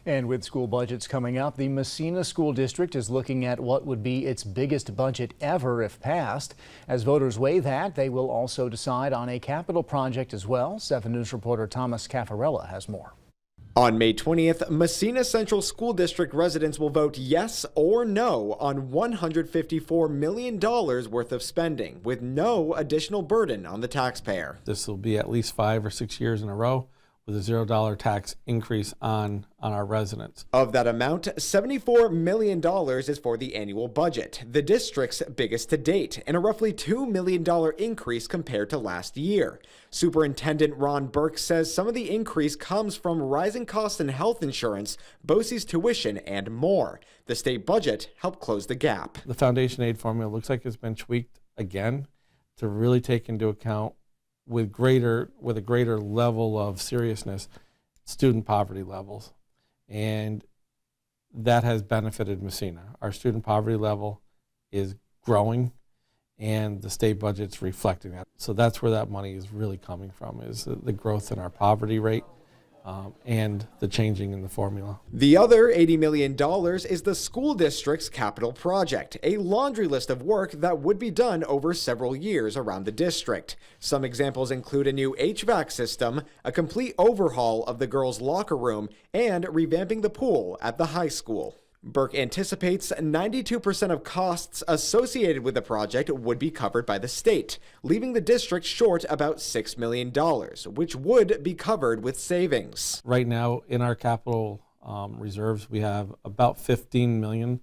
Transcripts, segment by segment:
And with school budgets coming up, the Massena School District is looking at what would be its biggest budget ever if passed. As voters weigh that, they will also decide on a capital project as well. 7 News reporter Thomas Caffarella has more. On May 20th, Massena Central School District residents will vote yes or no on $154 million worth of spending, with no additional burden on the taxpayer. This will be at least 5 or 6 years in a row with a $0 tax increase on our residents. Of that amount, $74 million is for the annual budget, the district's biggest to date, and a roughly $2 million increase compared to last year. Superintendent Ron Burke says some of the increase comes from rising costs in health insurance, BOCES tuition, and more. The state budget helped close the gap. The foundation aid formula looks like it's been tweaked again to really take into account with a greater level of seriousness student poverty levels, and that has benefited Massena. Our student poverty level is growing and the state budget's reflecting that. So that's where that money is really coming from, is the growth in our poverty rate and the changing in the formula. The other $80 million is the school district's capital project, a laundry list of work that would be done over several years around the district. Some examples include a new HVAC system, a complete overhaul of the girls' locker room, and revamping the pool at the high school. Burke anticipates 92% of costs associated with the project would be covered by the state, leaving the district short about $6 million, which would be covered with savings. Right now in our capital reserves, we have about $15 million.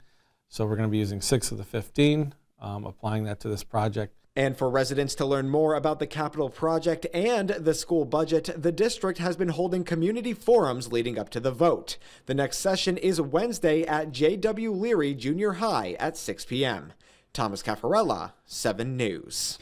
So we're going to be using 6 of the 15, applying that to this project. And for residents to learn more about the capital project and the school budget, the district has been holding community forums leading up to the vote. The next session is Wednesday at J.W. Leary Junior High at 6 p.m. Thomas Caffarella, 7 News.